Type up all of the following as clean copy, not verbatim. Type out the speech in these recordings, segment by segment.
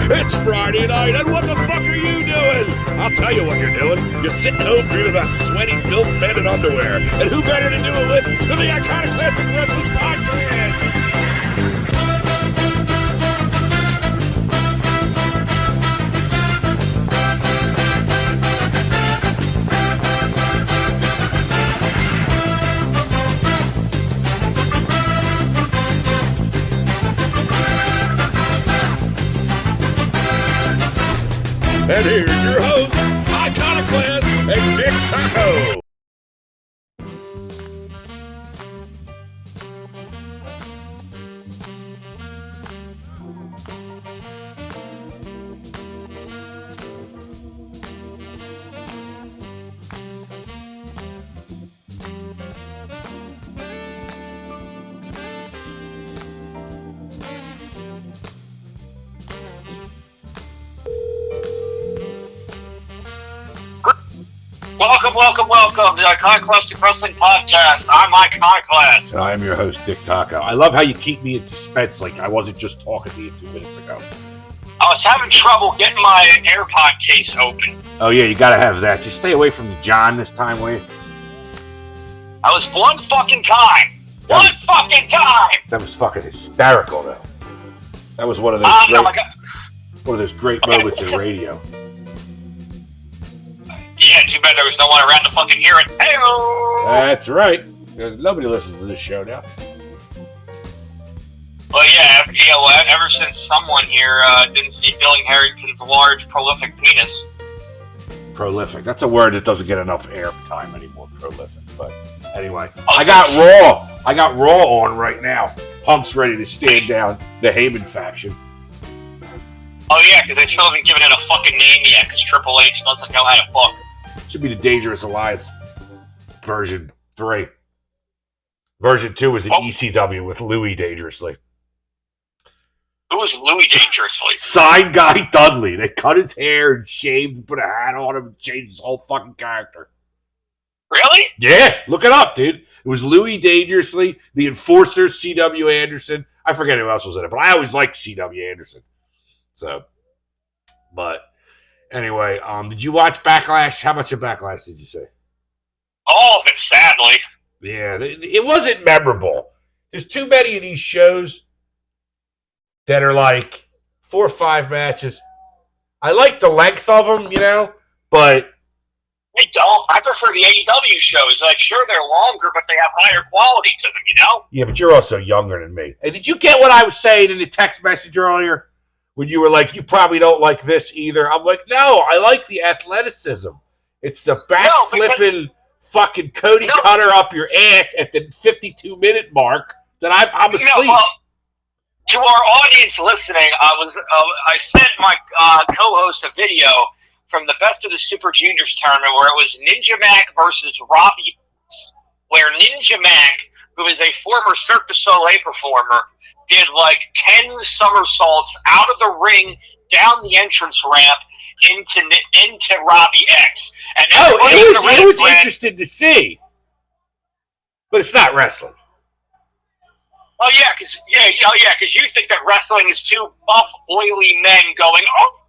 It's Friday night, and what the fuck are you doing? I'll tell you what you're doing. You're sitting home dreaming about sweaty, built men in underwear. And who better to do it with than the Iconoclastic Wrestling Podcast? And here's your host, Iconoclast and Dick Taco. Welcome to the Iconoclastic Wrestling Podcast. I'm Iconoclast. And I'm your host, Dick Taco. I love how you keep me in suspense like I wasn't just talking to you 2 minutes ago. I was having trouble getting my AirPod case open. Oh, yeah, you gotta have that. Just stay away from the John this time, will you? I was one fucking time. That was fucking hysterical, though. That was one of those great moments in radio. Yeah, too bad there was no one around to fucking hear it. Hey-o! That's right. There's nobody listens to this show now. Well, yeah, ever since someone here didn't see Billy Harrington's large, prolific penis. Prolific. That's a word that doesn't get enough airtime anymore, prolific. But anyway, I got Raw on right now. Punk's ready to stand down the Heyman faction. Oh, yeah, because they still haven't given it a fucking name yet, because Triple H doesn't know how to book. Should be the Dangerous Alliance version 3. Version 2 is an ECW with Louis Dangerously. Who was Louis Dangerously? Sign Guy Dudley. They cut his hair and shaved and put a hat on him and changed his whole fucking character. Really? Yeah, look it up, dude. It was Louis Dangerously, the Enforcer, C.W. Anderson. I forget who else was in it, but I always liked C.W. Anderson. So, but anyway, did you watch Backlash? How much of Backlash did you see? All of it, sadly. Yeah, it wasn't memorable. There's too many of these shows that are like 4 or 5 matches. I like the length of them, but... I don't. I prefer the AEW shows. Like, sure, they're longer, but they have higher quality to them, Yeah, but you're also younger than me. And did you get what I was saying in the text message earlier? When you were like, you probably don't like this either. I'm like, no, I like the athleticism. It's the back-flipping fucking Cody Cutter up your ass at the 52-minute mark that I'm asleep. To our audience listening, I sent my co-host a video from the Best of the Super Juniors tournament where it was Ninja Mac versus Robbie, where Ninja Mac, who is a former Cirque du Soleil performer, did like 10 somersaults out of the ring, down the entrance ramp, into Robbie X. And it was interesting to see. But it's not wrestling. Oh, yeah, because you think that wrestling is two buff, oily men going, oh!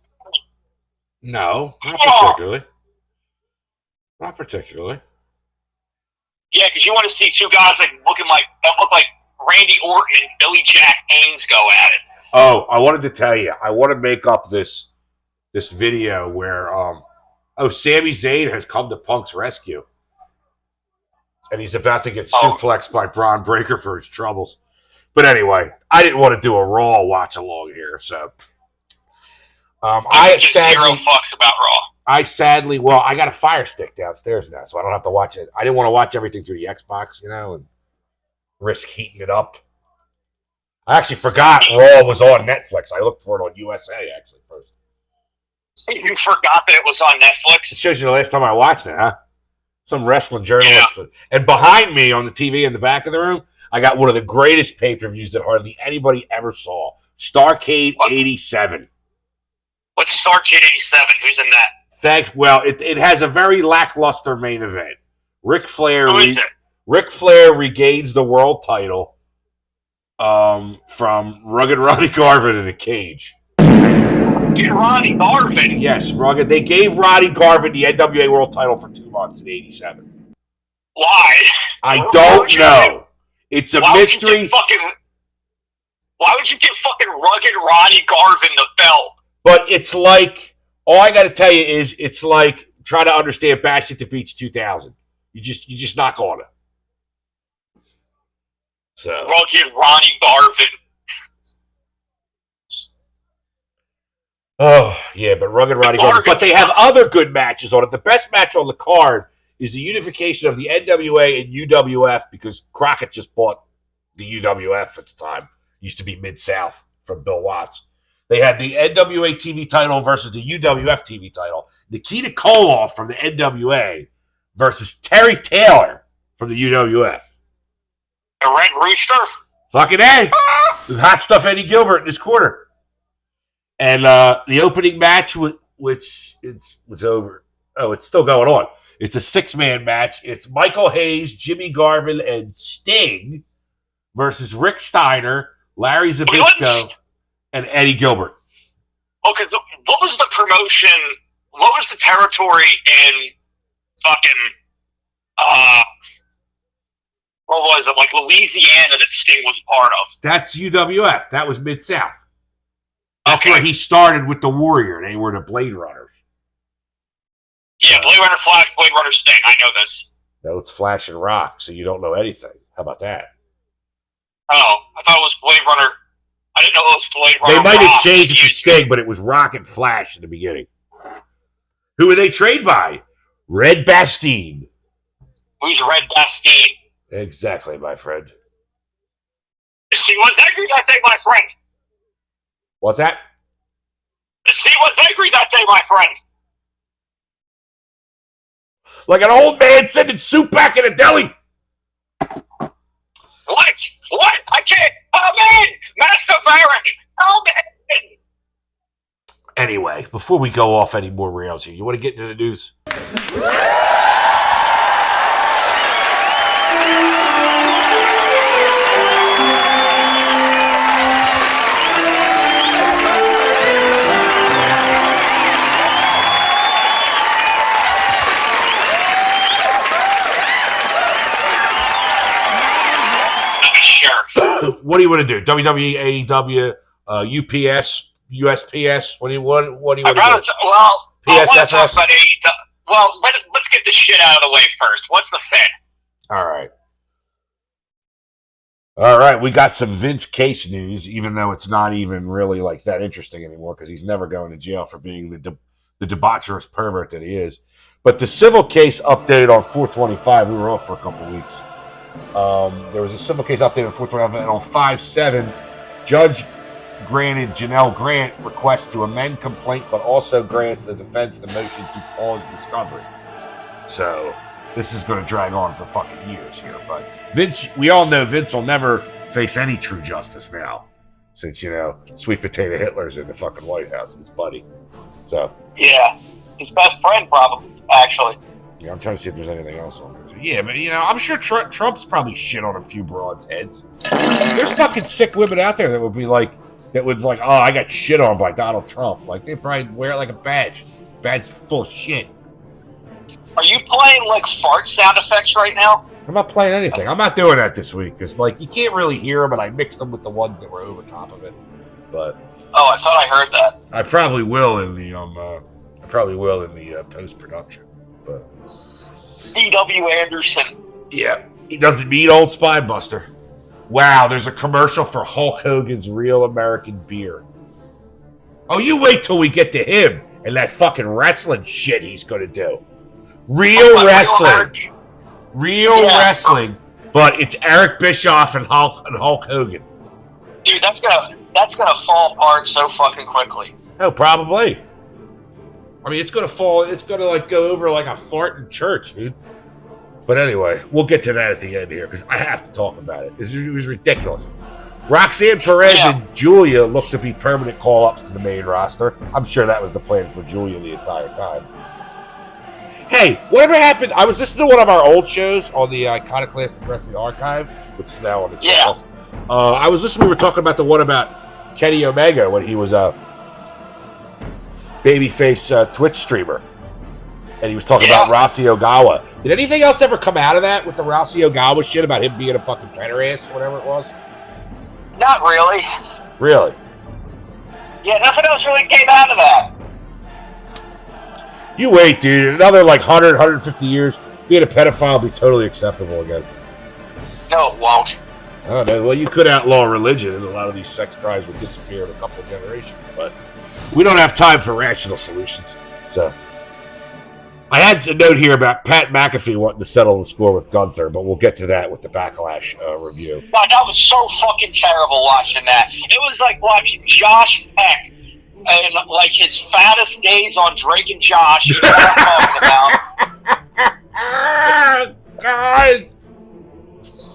No, not particularly. Not particularly. Yeah, because you want to see two guys that look like Randy Orton and Billy Jack Haynes go at it. Oh, I wanted to tell you. I want to make up this video where Sami Zayn has come to Punk's rescue. And he's about to get suplexed by Braun Breaker for his troubles. But anyway, I didn't want to do a Raw watch along here, so I zero fucks about Raw. I got a Fire Stick downstairs now, so I don't have to watch it. I didn't want to watch everything through the Xbox, and risk heating it up. I actually forgot Raw was on Netflix. I looked for it on USA, actually, first. You forgot that it was on Netflix? It shows you the last time I watched it, huh? Some wrestling journalist. Yeah. And behind me on the TV in the back of the room, I got one of the greatest pay-per-views that hardly anybody ever saw. Starrcade 87. What's Starrcade 87? Who's in that? Thanks. Well, it has a very lackluster main event. Ric Flair. Who is it? Ric Flair regains the world title from Rugged Ronnie Garvin in a cage. Rugged Ronnie Garvin. Yes, Rugged. They gave Ronnie Garvin the NWA World Title for 2 months in '87. Why? I don't know. It's a mystery. Why would you give fucking Rugged Ronnie Garvin the belt? But it's like, all I got to tell you is, it's like trying to understand Bash at the Beach 2000. You just not on it. So Rugged Ronnie Garvin. Oh yeah, but Rugged Ronnie Garvin. But they have other good matches on it. The best match on the card is the unification of the NWA and UWF, because Crockett just bought the UWF at the time. Used to be Mid-South from Bill Watts. They had the NWA TV title versus the UWF TV title. Nikita Koloff from the NWA versus Terry Taylor from the UWF. The Red Rooster? Fucking A. With Hot Stuff Eddie Gilbert in his corner. And the opening match, which was over. Oh, it's still going on. It's a 6-man match. It's Michael Hayes, Jimmy Garvin, and Sting versus Rick Steiner, Larry Zbyszko, and Eddie Gilbert. Okay, what was the promotion? What was the territory in fucking what was it, like Louisiana, that Sting was part of? That's UWF. That was Mid-South. That's where he started with the Warrior. They were the Blade Runners. Yeah, Blade Runner Flash, Blade Runner Sting. I know this. No, it's Flash and Rock, so you don't know anything. How about that? Oh, I thought it was Blade Runner. I didn't know it was Blade Runner. They might have changed it to Sting, but it was Rock and Flash in the beginning. Who were they trained by? Red Bastien. Who's Red Bastien? Exactly, my friend. She was angry that day, my friend. What's that? She was angry that day, my friend. Like an old man sending soup back in a deli. What? I can't. Oh, man! Master Varric! Oh, man! Anyway, before we go off any more rails here, you want to get into the news? Sure. What do you want to do? WWE, AEW, UPS, USPS? What do you want to do? Well, PSFS? I want to talk about AEW. Well, let's get this shit out of the way first. What's the Fed? All right. We got some Vince Case news, even though it's not even really like that interesting anymore, because he's never going to jail for being the debaucherous pervert that he is. But the civil case updated on 4/25. We were off for a couple weeks. There was a civil case update on 4/25, and on 5/7, judge granted Janelle Grant request to amend complaint, but also grants the defense the motion to pause discovery. So this is going to drag on for fucking years here. But Vince, we all know Vince will never face any true justice now, since, Sweet Potato Hitler's in the fucking White House, his buddy. So yeah, his best friend probably, actually. Yeah, I'm trying to see if there's anything else on there. Yeah, but I'm sure Trump's probably shit on a few broads' heads. There's fucking sick women out there that would oh, I got shit on by Donald Trump. Like, they'd probably wear it like a badge. Badge full of shit. Are you playing like fart sound effects right now? I'm not playing anything. I'm not doing that this week because you can't really hear them, and I mixed them with the ones that were over top of it. But I thought I heard that. I probably will in the post production. But C.W. Anderson. Yeah, he doesn't mean Old Spy Buster. Wow, there's a commercial for Hulk Hogan's Real American Beer. Oh, you wait till we get to him and that fucking wrestling shit he's going to do. Real wrestling. Wrestling, but it's Eric Bischoff and Hulk Hogan. Dude, that's gonna fall apart so fucking quickly. Oh, probably. I mean, it's gonna go over like a fart in church, dude. But anyway, we'll get to that at the end here because I have to talk about it. It was ridiculous. Roxanne Perez and Julia look to be permanent call-ups to the main roster. I'm sure that was the plan for Julia the entire time. Hey, whatever happened? I was listening to one of our old shows on the Iconoclastic Wrestling Archive, which is now on the channel. Yeah. I was listening. We were talking about the one about Kenny Omega when he was babyface Twitch streamer. And he was talking about Rousey Ogawa. Did anything else ever come out of that with the Rousey Ogawa shit about him being a fucking pederast or whatever it was? Not really. Really? Yeah, nothing else really came out of that. You wait, dude. In another 100, 150 years, being a pedophile will be totally acceptable again. No, it won't. I don't know. Well, you could outlaw religion, and a lot of these sex crimes would disappear in a couple of generations. But we don't have time for rational solutions. So I had a note here about Pat McAfee wanting to settle the score with Gunther, but we'll get to that with the Backlash review. God, that was so fucking terrible watching that. It was like watching Josh Peck and his fattest days on Drake and Josh. You know what I'm talking about? God.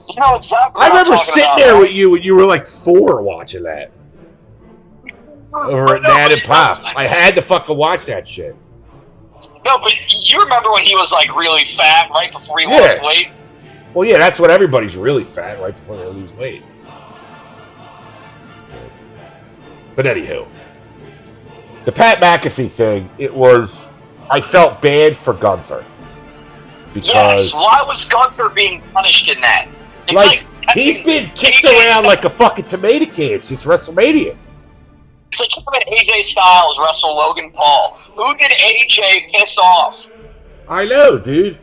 You know exactly I remember sitting there with you when you were 4 watching that. Over at Dad and Pop. I had to fucking watch that shit. No, but you remember when he was really fat right before he lost weight? Well, yeah, that's when everybody's really fat right before they lose weight. But anywho, the Pat McAfee thing, I felt bad for Gunther. Because why was Gunther being punished in that? He's been kicked around like a fucking tomato can since WrestleMania. It's like him and AJ Styles wrestle Logan Paul. Who did AJ piss off? I know, dude.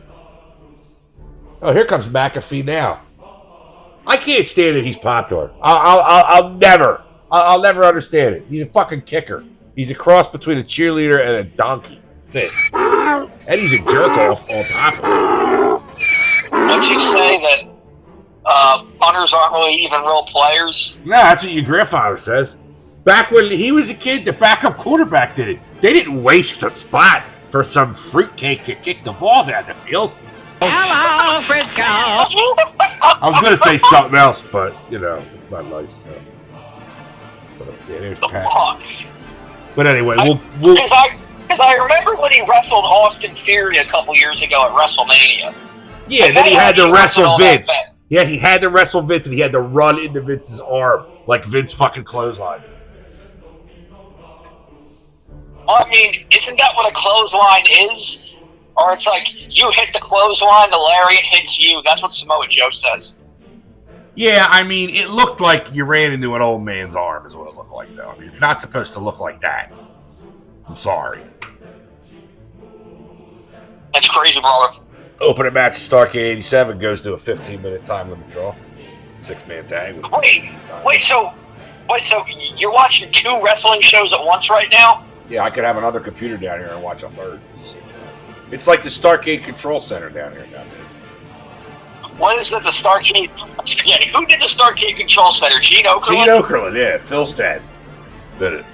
Oh, here comes McAfee now. I can't stand it. He's popular. I'll never understand it. He's a fucking kicker. He's a cross between a cheerleader and a donkey. That's it. And he's a jerk off on top of it. Don't you say that punters aren't really even real players? No, that's what your grandfather says. Back when he was a kid, the backup quarterback did it. They didn't waste a spot for some fruitcake to kick the ball down the field. Hello, Frisco. I was going to say something else, but, it's not nice. So. But, yeah, there's Pat. But anyway, we'll... Because I remember when he wrestled Austin Theory a couple years ago at WrestleMania. Yeah, and then he had to wrestle Vince. Yeah, he had to wrestle Vince, and he had to run into Vince's arm like Vince fucking clothesline. I mean, isn't that what a clothesline is? Or it's like, you hit the clothesline, the lariat hits you. That's what Samoa Joe says. Yeah, I mean, it looked like you ran into an old man's arm is what it looked like, though. I mean, it's not supposed to look like that. I'm sorry. That's crazy, brother. Opening match, Starrcade 87 goes to a 15-minute time limit draw. 6-man tag. Wait, so you're watching 2 wrestling shows at once right now? Yeah, I could have another computer down here and watch a third. It's like the Starrcade Control Center down here. What is it, the Starrcade? Yeah, who did the Starrcade Control Center? Gene Okerlund? Gene Okerlund, yeah. Phil's dad did it.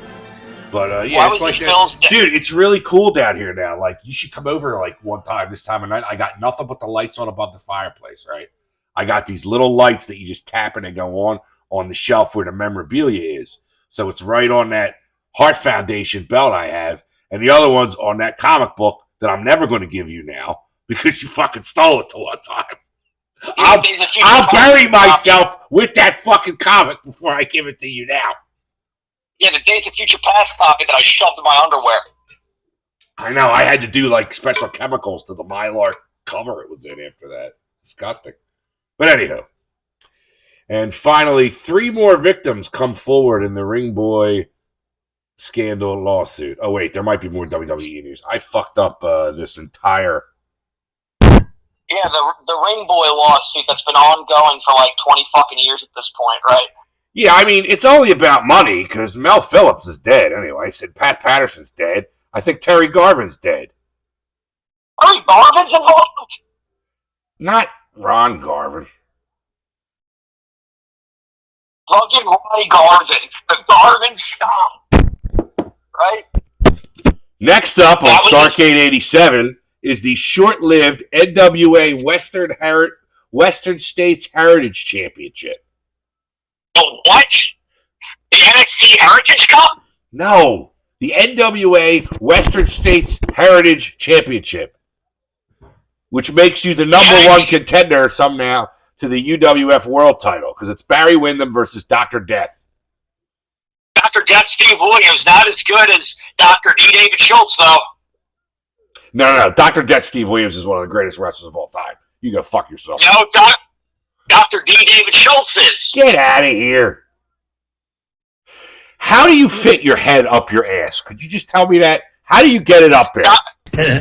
But, yeah, it's like that. Dude, it's really cool down here now. You should come over, one time, this time of night. I got nothing but the lights on above the fireplace, right? I got these little lights that you just tap and they go on the shelf where the memorabilia is. So it's right on that Heart Foundation belt I have. And the other one's on that comic book that I'm never going to give you now because you fucking stole it the one time. I'll bury myself with that fucking comic before I give it to you now. Yeah, the Days of Future Past copy that I shoved in my underwear. I know. I had to do special chemicals to the Mylar cover it was in after that. Disgusting. But anyhow. And finally, 3 more victims come forward in the Ring Boy scandal lawsuit. Oh, wait. There might be more WWE news. I fucked up this entire... Yeah, the Ring Boy lawsuit that's been ongoing for 20 fucking years at this point, right? Yeah, I mean, it's only about money, because Mel Phillips is dead anyway. I said Pat Patterson's dead. I think Terry Garvin's dead. Terry Garvin's involved? Not Ron Garvin. Fucking Ronnie Garvin. The Garvin shop. Right? Next up on Starrcade 87 is the short-lived NWA Western States Heritage Championship. The what? The NXT Heritage Cup? No, the NWA Western States Heritage Championship, which makes you the number 1 contender somehow to the UWF World Title, because it's Barry Windham versus Dr. Death. Dr. Death Steve Williams, not as good as Dr. D. David Schultz, though. No. Dr. Death Steve Williams is one of the greatest wrestlers of all time. You go fuck yourself. No, Dr. D. David Schultz is. Get out of here. How do you fit your head up your ass? Could you just tell me that? How do you get it up there?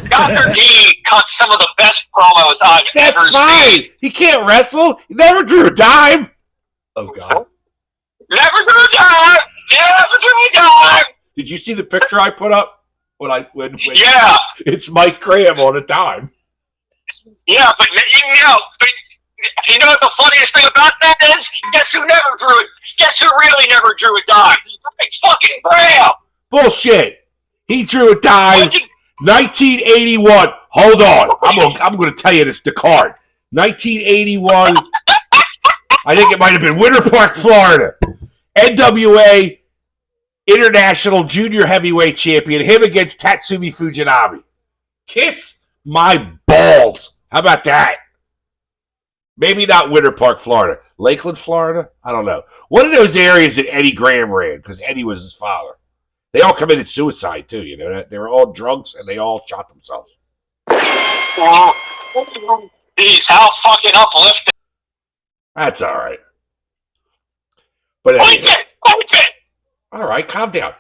Dr. D cut some of the best promos I've That's ever fine. seen. He can't wrestle. He never drew a dime. Oh, God. Never drew a dime. Never drew a dime. Did you see the picture I put up? When Yeah. It's Mike Graham on a dime. Yeah, but you know what the funniest thing about that is? Guess who really never drew a dime? Mike fucking Graham. Bullshit. He drew a dime. 1981. Hold on. I'm going to tell you the card. 1981. I think it might have been Winter Park, Florida. NWA International Junior Heavyweight Champion. Him against Tatsumi Fujinami. Kiss my balls. How about that? Maybe not Winter Park, Florida. Lakeland, Florida? I don't know. One of those areas that Eddie Graham ran, because Eddie was his father. They all committed suicide, too, you know that? They were all drunks, and they all shot themselves. Jeez, how fucking uplifting. That's all right. But anyway. All right, calm down.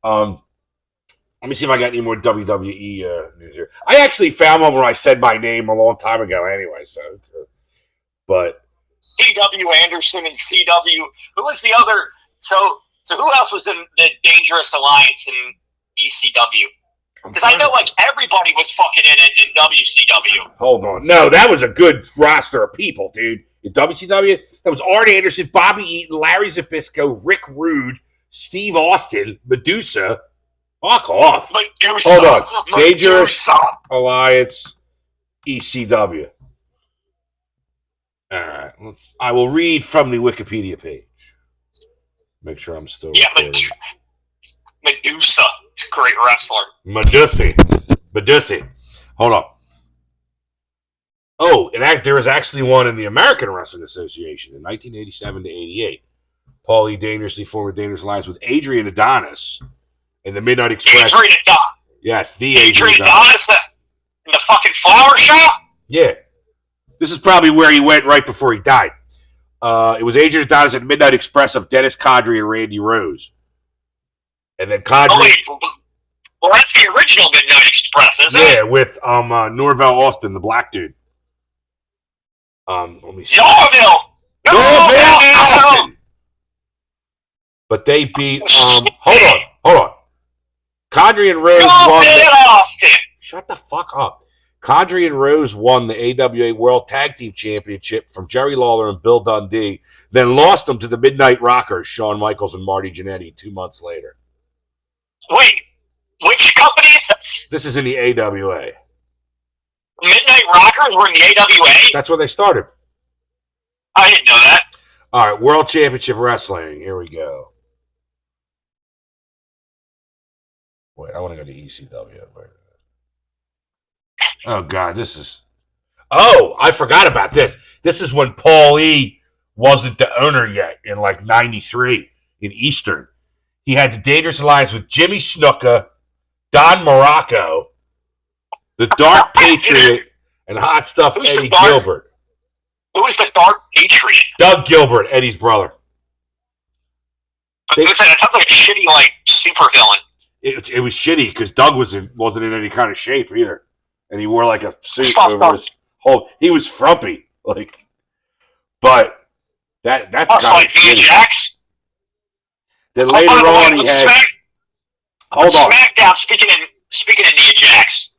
Let me see if I got any more WWE news here. I actually found one where I said my name a long time ago anyway, so. But. C.W. Anderson and C.W. Who was the other? So who else was in the Dangerous Alliance in ECW? Because I know like everybody was fucking in it in WCW. Hold on. No, that was a good roster of people, dude. In WCW, that was Arn Anderson, Bobby Eaton, Larry Zbyszko, Rick Rude, Steve Austin, Medusa. Fuck off. Medusa. Hold on. Dangerous Alliance, ECW. All right. I will read from the Wikipedia page. Make sure I'm still recording. Medusa. It's a great wrestler. Medusa. Hold on. Oh, there was actually one in the American Wrestling Association in 1987 to 88. Paulie dangerously formed a dangerous alliance with Adrian Adonis in the Midnight Express. Adrian Adonis. Yes, the Adrian Adonis in the fucking flower shop? Yeah. This is probably where he went right before he died. It was Adrian Adonis at Midnight Express of Dennis Condrey and Randy Rose. And then Condrey... Oh, wait. Well, that's the original Midnight Express, isn't it? Yeah, with Norvell Austin, the black dude. Let me see. Norvell Austin! But they beat... Hold on. Condrey and Rose won... Austin! Shut the fuck up. Condrey and Rose won the AWA World Tag Team Championship from Jerry Lawler and Bill Dundee, then lost them to the Midnight Rockers, Shawn Michaels and Marty Jannetty, 2 months later. Wait, which company is this? This is in the AWA. Midnight Rockers were in the AWA? That's where they started. I didn't know that. All right, World Championship Wrestling. Here we go. Wait, I want to go to ECW. Oh, God, this is... Oh, I forgot about this. This is when Paul E. wasn't the owner yet in, like, 93 in Eastern. He had the Dangerous Alliance with Jimmy Snuka, Don Morocco, the Dark Patriot, and Hot Stuff Eddie Gilbert. Who was the Dark Patriot? Doug Gilbert, Eddie's brother. That sounds like a shitty, like, supervillain. It was shitty because Doug wasn't in any kind of shape either. And he wore like a suit over his whole. He was frumpy, like. But that's kind of shitty. Jax. Then later on, he had. Hold on. SmackDown. Speaking of Nia Jax,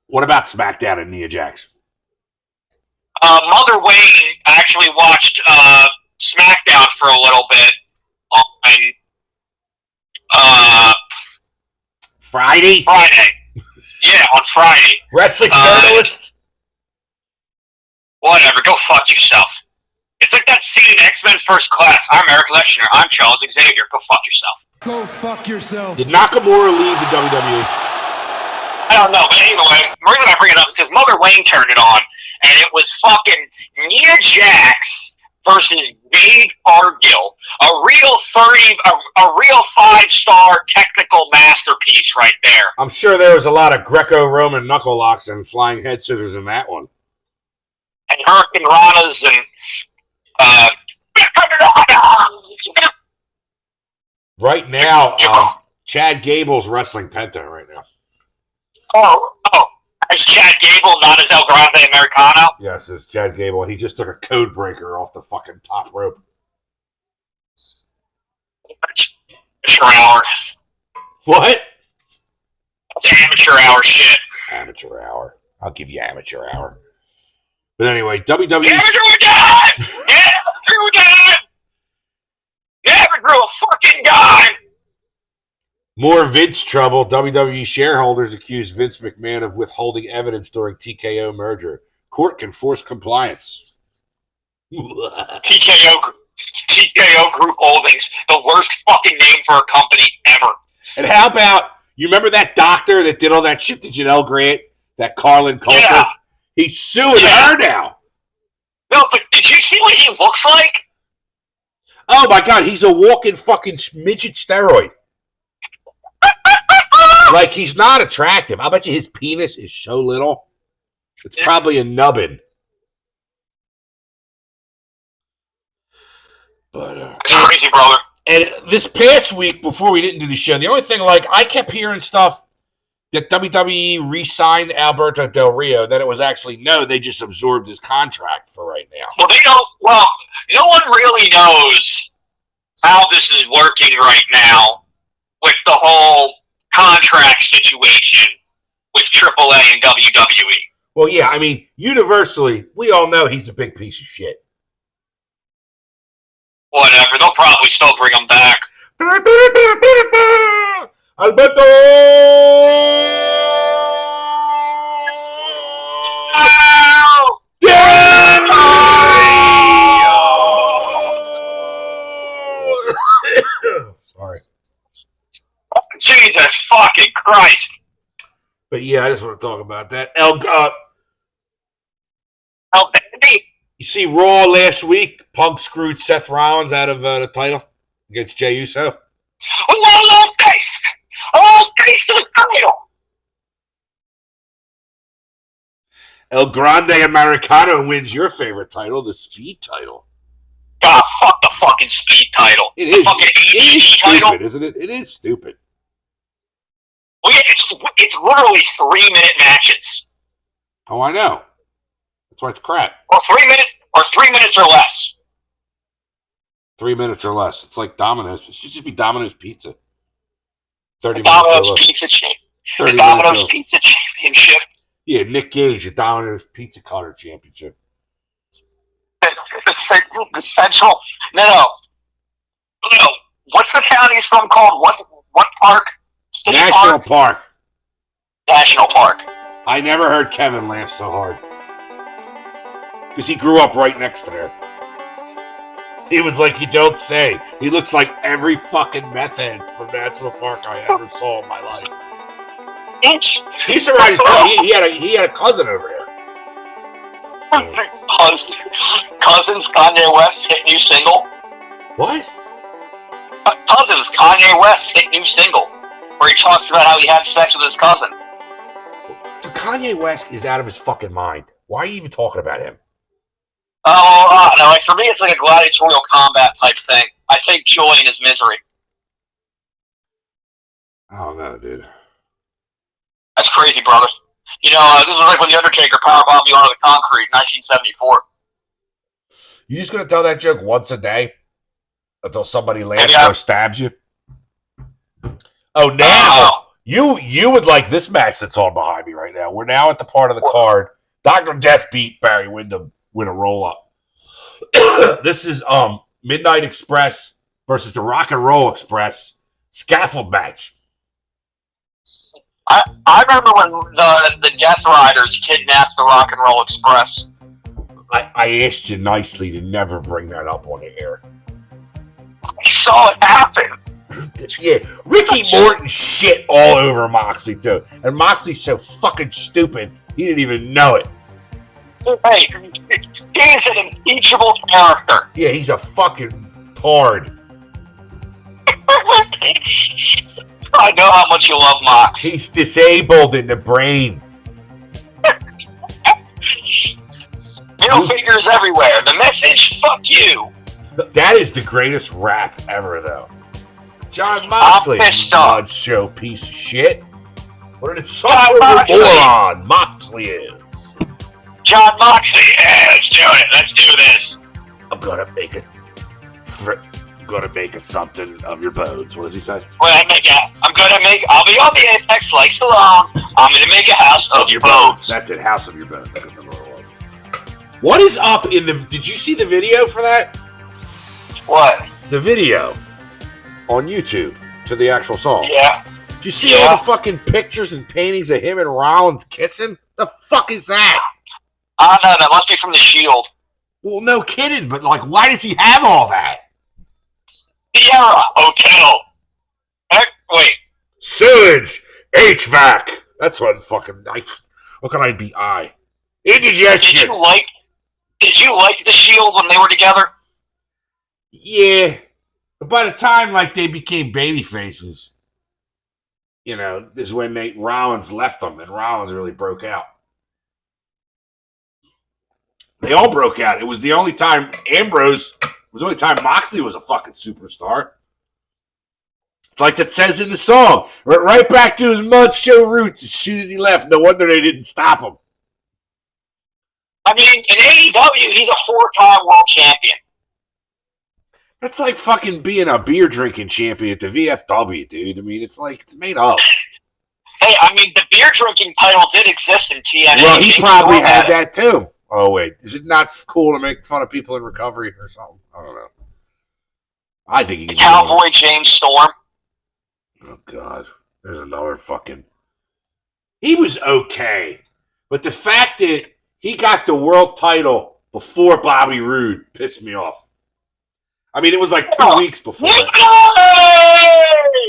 what about SmackDown and Nia Jax? Mother Wayne actually watched SmackDown for a little bit on. Friday? Yeah, on Friday. Wrestling journalist? Whatever, go fuck yourself. It's like that scene in X-Men First Class. I'm Eric Leshner. I'm Charles Xavier. Go fuck yourself. Go fuck yourself. Did Nakamura leave the WWE? I don't know, but anyway, the reason I bring it up is because Mother Wayne turned it on, and it was fucking Nia Jax versus Jade Cargill, a real 5-star technical masterpiece right there. I'm sure there was a lot of Greco-Roman knuckle locks and flying head scissors in that one. And Hurricane Ranas and right now, Chad Gable's wrestling Penta right now. Oh, is Chad Gable not as El Grande Americano? Yes, it's Chad Gable. He just took a code breaker off the fucking top rope. Amateur hour. What? That's amateur hour shit. Amateur hour. I'll give you amateur hour. But anyway, WWE. Never drew a dime! Never drew a dime! Never drew a fucking dime! More Vince trouble. WWE shareholders accuse Vince McMahon of withholding evidence during TKO merger. Court can force compliance. TKO Group Holdings, the worst fucking name for a company ever. And how about, you remember that doctor that did all that shit to Janelle Grant? That Carlin Coulter? Yeah. He's suing her now. No, but did you see what he looks like? Oh my God, he's a walking fucking midget steroid. Like, he's not attractive. I bet you his penis is so little. It's probably a nubbin. But it's crazy, brother. And this past week, before we didn't do the show, the only thing, like, I kept hearing stuff that WWE re-signed Alberto Del Rio, that it was actually, no, they just absorbed his contract for right now. Well, no one really knows how this is working right now with the whole contract situation with AAA and WWE. Well, yeah, I mean, universally, we all know he's a big piece of shit. Whatever, they'll probably still bring him back. Alberto! Sorry. Jesus fucking Christ. But yeah, I just want to talk about that. El Bandy. You see Raw last week, Punk screwed Seth Rollins out of the title against Jey Uso. All taste of the title. El Grande Americano wins your favorite title, the Speed title. God, fuck the fucking Speed title. It is. The fucking ADD title. Stupid, isn't it? It is stupid. Well, yeah, it's literally 3-minute matches. Oh, I know. That's why it's crap. Or 3 minutes or less. 3 minutes or less. It's like Domino's. It should just be Domino's Pizza. 30 Domino's Pizza Championship. Domino's Pizza Championship. Yeah, Nick Gage, the Domino's Pizza Cutter Championship. The Central. No. What's the county he's from called? What park? City National Park. National Park. I never heard Kevin laugh so hard. Because he grew up right next to there. He was like, you don't say. He looks like every fucking meth head from National Park I ever saw in my life. He's right. He had a cousin over there. Cousins, Kanye West hit new single. What? Cousins, Kanye West hit new single. Where he talks about how he had sex with his cousin. Dude, Kanye West is out of his fucking mind. Why are you even talking about him? Oh, no, like for me it's like a gladiatorial combat type thing. I take joy in his misery. I don't know, dude. That's crazy, brother. You know, this is like when The Undertaker powerbombed you onto the concrete in 1974. You just gonna tell that joke once a day? Until somebody laughs or stabs you? Oh, now you would like this match that's on behind me right now. We're now at the part of the card. Dr. Death beat Barry Windham with a roll-up. This is Midnight Express versus the Rock and Roll Express scaffold match. I remember when the Death Riders kidnapped the Rock and Roll Express. I asked you nicely to never bring that up on the air. I saw it happen. Yeah, Ricky Morton shit all over Moxley too, and Moxley's so fucking stupid he didn't even know it. Hey, He's an impeachable character. Yeah, he's a fucking tard. I know how much you love Mox. He's disabled in the brain. Middle fingers everywhere. The message, fuck you. That is the greatest rap ever, though. John Moxley, mud show piece of shit. What an insufferable moron Moxley is. John Moxley, yeah, let's do it. Let's do this. I'm gonna make a something of your bones. What does he say? I'll be on the Apex like Stallone. I'm gonna make a house of your bones. That's it, house of your bones. I don't remember what it was. What is up in the? Did you see the video for that? What? The video on YouTube to the actual song. Yeah. Did you see all the fucking pictures and paintings of him and Rollins kissing? The fuck is that? Oh no, that must be from the Shield. Well, no kidding, but like, why does he have all that? Sierra Hotel. Wait. Sewage, HVAC. That's what fucking. What can I be? Indigestion. Did you like the Shield when they were together? Yeah, but by the time like they became baby faces, you know, this is when Rollins left them, and Rollins really broke out. They all broke out. It was the only time Moxley was a fucking superstar. It's like that says in the song, right back to his mud show roots as soon as he left. No wonder they didn't stop him. I mean, in AEW, he's a 4-time world champion. That's like fucking being a beer drinking champion at the VFW, dude. I mean, it's made up. Hey, I mean, the beer drinking title did exist in TNA. Well, he probably had that too. Oh, wait. Is it not cool to make fun of people in recovery or something? I don't know. I think he can. Cowboy James Storm. Oh, God. There's another fucking. He was okay. But the fact that he got the world title before Bobby Roode pissed me off. I mean, it was like 2 weeks before that.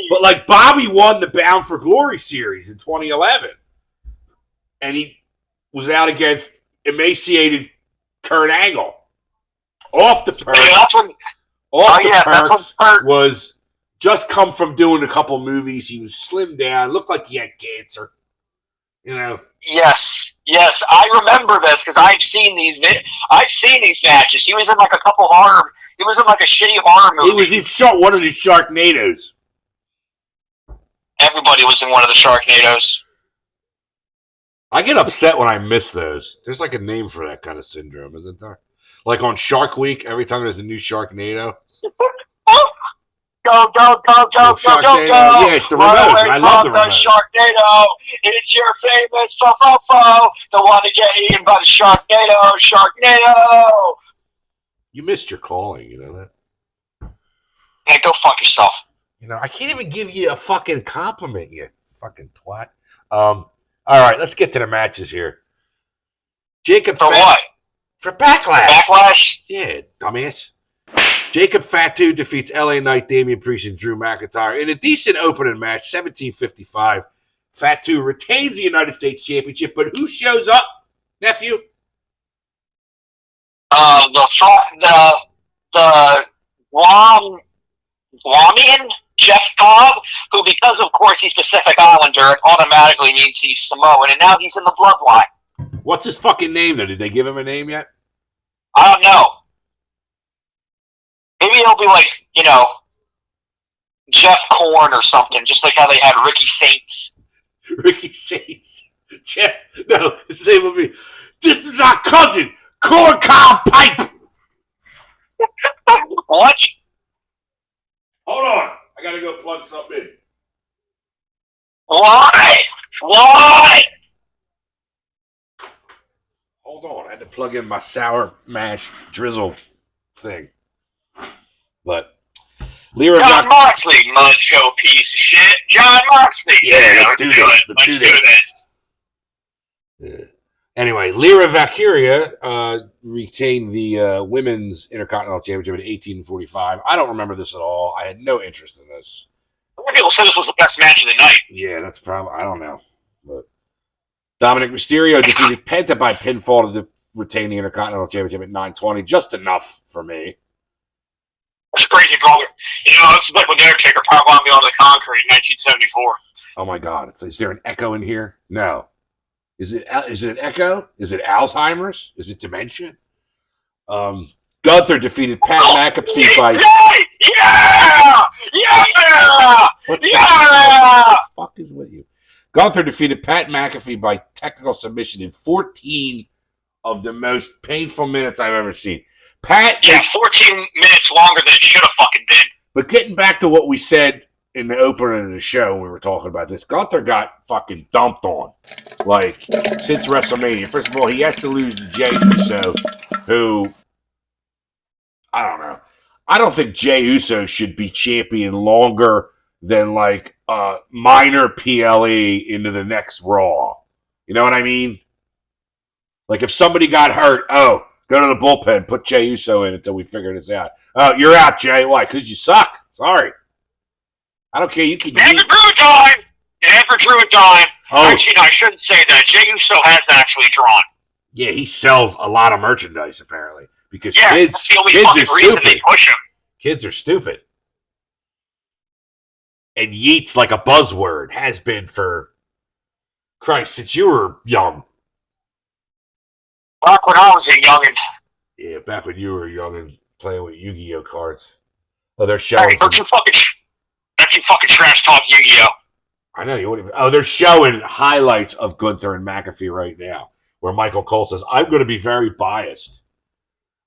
But like Bobby won the Bound for Glory series in 2011. And he was out against emaciated Kurt Angle. Off the perks. Was just come from doing a couple movies. He was slimmed down, looked like he had cancer. You know. Yes, I remember this because I've seen these matches. He was in like a couple horror. He was in like a shitty horror movie. He was in one of the Sharknadoes. Everybody was in one of the Sharknadoes. I get upset when I miss those. There's like a name for that kind of syndrome, isn't there? Like on Shark Week, every time there's a new Sharknado. Go, go, go, go, go, go, go. Yeah, it's the remote. I love the remote. Sharknado. It's your famous fo-fo-fo. The one to get eaten by the Sharknado. Sharknado. You missed your calling, you know that? Hey, go fuck yourself. You know, I can't even give you a fucking compliment, you fucking twat. All right, let's get to the matches here. Jacob For what? For Backlash. Backlash? Yeah, dumbass. Jacob Fatu defeats LA Knight, Damian Priest, and Drew McIntyre in a decent opening match, 17:55. Fatu retains the United States Championship, but who shows up, nephew? The Guamian Jeff Cobb, who, because of course he's Pacific Islander, it automatically means he's Samoan, and now he's in the bloodline. What's his fucking name, though? Did they give him a name yet? I don't know. Maybe he'll be like, you know, Jeff Korn or something, just like how they had Ricky Saints. Ricky Saints. Jeff, no, his name will be, this is our cousin, Corn Cob Pipe. What? Hold on. I gotta go plug something in. Why? Hold on. I had to plug in my sour mash drizzle thing. But John Moxley, mud show piece of shit. John Moxley. Yeah, let's do this. Yeah. Anyway, Lyra Valkyria retained the Women's Intercontinental Championship in 1845. I don't remember this at all. I had no interest in this. People said this was the best match of the night. Yeah, that's probably, I don't know. But Dominic Mysterio defeated Penta by pinfall to retain the Intercontinental Championship at 920. Just enough for me. It's crazy, brother. This is like when the Undertaker powerbombed me on the concrete in 1974. Oh my God! Is there an echo in here? No. Is it an echo? Is it Alzheimer's? Is it dementia? Gunther defeated Pat McAfee by. Yeah! What the fuck is with you? Gunther defeated Pat McAfee by technical submission in 14 of the most painful minutes I've ever seen. 14 minutes longer than it should have fucking been. But getting back to what we said in the opening of the show when we were talking about this, Gunther got fucking dumped on. Like, since WrestleMania. First of all, he has to lose to Jey Uso, who, I don't know. I don't think Jey Uso should be champion longer than, like, minor PLE into the next Raw. You know what I mean? Like, if somebody got hurt, go to the bullpen, put Jey Uso in until we figure this out. Oh, you're out, Jey. Why? Because you suck. Sorry. I don't care. You can. Never drew a dime. Never drew a dime. Oh. Actually, no, I shouldn't say that. Jey Uso has actually drawn. Yeah, he sells a lot of merchandise, apparently. Because that's the only fucking reason they push him. Kids are stupid. And yeet's like a buzzword. Has been for, Christ, since you were young. Back when I was a youngin'. Yeah, back when you were young and playing with Yu-Gi-Oh cards. Oh, they're showing. Hey, don't you fucking trash talk Yu-Gi-Oh. I know you wouldn't. Oh, they're showing highlights of Gunther and McAfee right now, where Michael Cole says, "I'm going to be very biased."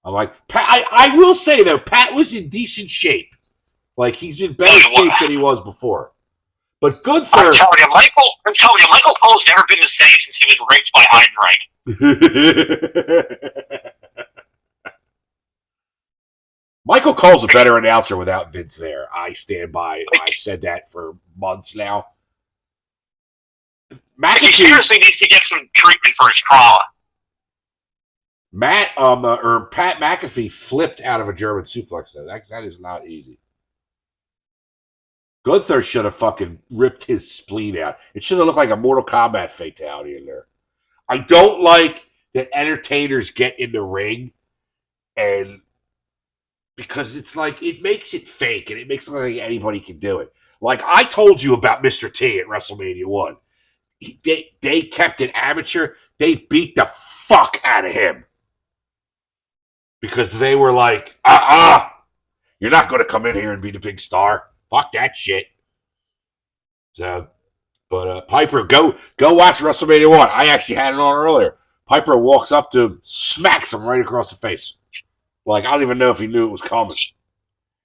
I'm like, Pat. I will say though, Pat was in decent shape. Like he's in better shape than he was before. But Gunther, I'm telling you, Michael Cole's never been the same since he was raped by Heidenreich. Michael Cole's a better announcer without Vince there. I stand by. I've said that for months now. He seriously needs to get some treatment for his trauma. Pat McAfee flipped out of a German suplex though. That is not easy. Gunther should have fucking ripped his spleen out. It should have looked like a Mortal Kombat fatality in there. I don't like that entertainers get in the ring and because it's like it makes it fake and it makes it look like anybody can do it. Like I told you about Mr. T at WrestleMania 1. They kept it amateur. They beat the fuck out of him. Because they were like, you're not going to come in here and be the big star. Fuck that shit. So, but Piper, go watch WrestleMania 1. I actually had it on earlier. Piper walks up to him, smacks him right across the face. Like, I don't even know if he knew it was coming.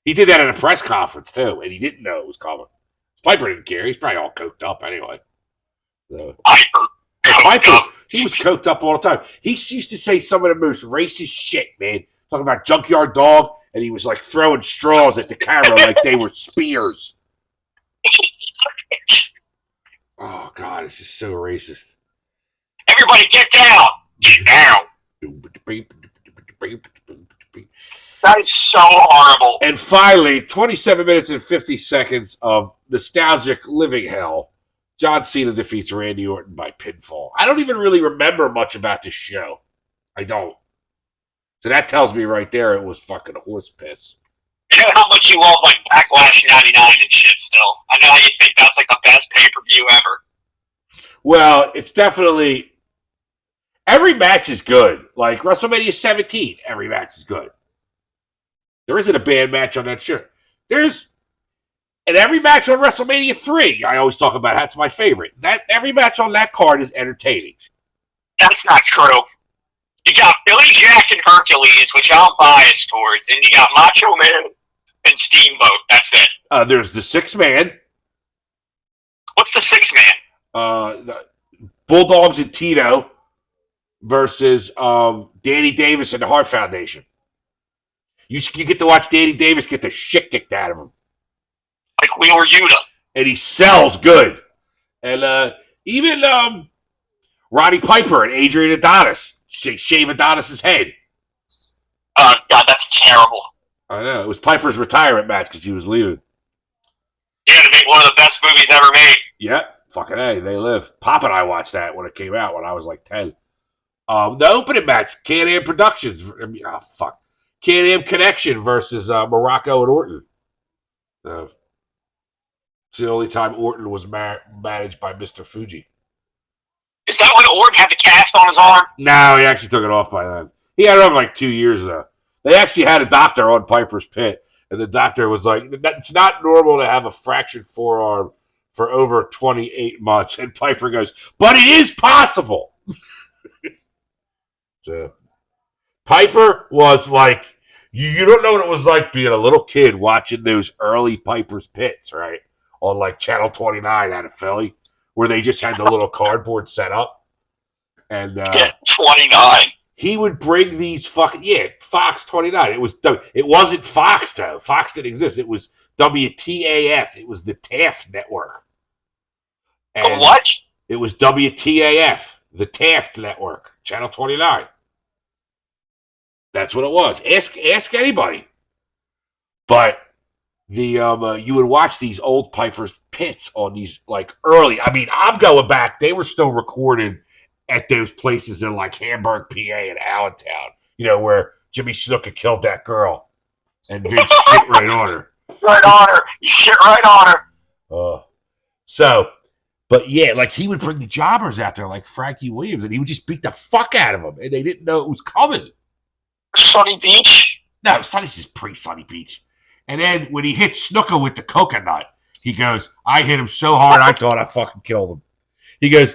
He did that at a press conference, too, and he didn't know it was coming. Piper didn't care. He's probably all coked up anyway. So, Piper, he was coked up all the time. He used to say some of the most racist shit, man. Talking about Junkyard Dog, and he was like throwing straws at the camera like they were spears. Oh, God, it's just so racist. Everybody get down. Get down. That is so horrible. And finally, 27 minutes and 50 seconds of nostalgic living hell. John Cena defeats Randy Orton by pinfall. I don't even really remember much about this show. I don't. So that tells me right there it was fucking horse piss. You know how much you love like Backlash 99 and shit still. I know how you think that's like the best pay-per-view ever. Well, it's definitely... Every match is good. Like WrestleMania 17, every match is good. There isn't a bad match on that show. And every match on WrestleMania 3, I always talk about that's my favorite. Every match on that card is entertaining. That's not true. You got Billy Jack and Hercules, which I'm biased towards, and you got Macho Man and Steamboat. That's it. There's the Six Man. What's the Six Man? The Bulldogs and Tito versus Danny Davis and the Hart Foundation. You get to watch Danny Davis get the shit kicked out of him. Like Wheeler Yuta. And he sells good. And even Roddy Piper and Adrian Adonis shave Adonis's head. God, that's terrible. I know. It was Piper's retirement match because he was leaving. Yeah, to make one of the best movies ever made. Yep. Fucking A. They live. Pop and I watched that when it came out when I was like 10. The opening match, Can-Am Productions. Can-Am Connection versus Morocco and Orton. It's the only time Orton was managed by Mr. Fuji. Is that when Orton had the cast on his arm? No, he actually took it off by then. He had it on like 2 years, though. They actually had a doctor on Piper's Pit, and the doctor was like, it's not normal to have a fractured forearm for over 28 months. And Piper goes, but it is possible. So, Piper was like, you don't know what it was like being a little kid watching those early Piper's Pits, right? On like Channel 29 out of Philly, where they just had the little cardboard set up. And 29. He would bring these Fox 29. It wasn't Fox though. Fox didn't exist. It was WTAF. It was the Taft Network. And what? It was WTAF, the Taft Network, Channel 29. That's what it was. Ask anybody. But you would watch these old Piper's Pits on these like early. I mean, I'm going back. They were still recorded at those places in like Hamburg, PA, and Allentown. You know, where Jimmy Snuka killed that girl, and Vince shit right on her. Right on her. You shit right on her. But yeah, like he would bring the jobbers out there, like Frankie Williams, and he would just beat the fuck out of them, and they didn't know it was coming. Sunny Beach? No, this is pre-Sunny Beach. And then when he hit Snuka with the coconut, he goes, I hit him so hard I thought I fucking killed him. He goes,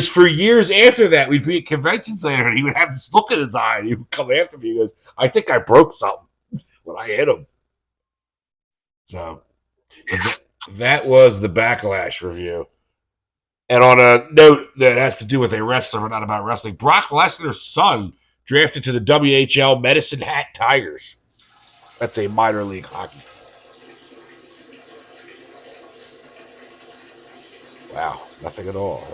for years after that, we'd be at convention center and he would have this look in his eye and he would come after me. He goes, I think I broke something when I hit him. So that was the Backlash review. And on a note that has to do with a wrestler, but not about wrestling, Brock Lesnar's son drafted to the WHL Medicine Hat Tigers. That's a minor league hockey team. Wow, nothing at all.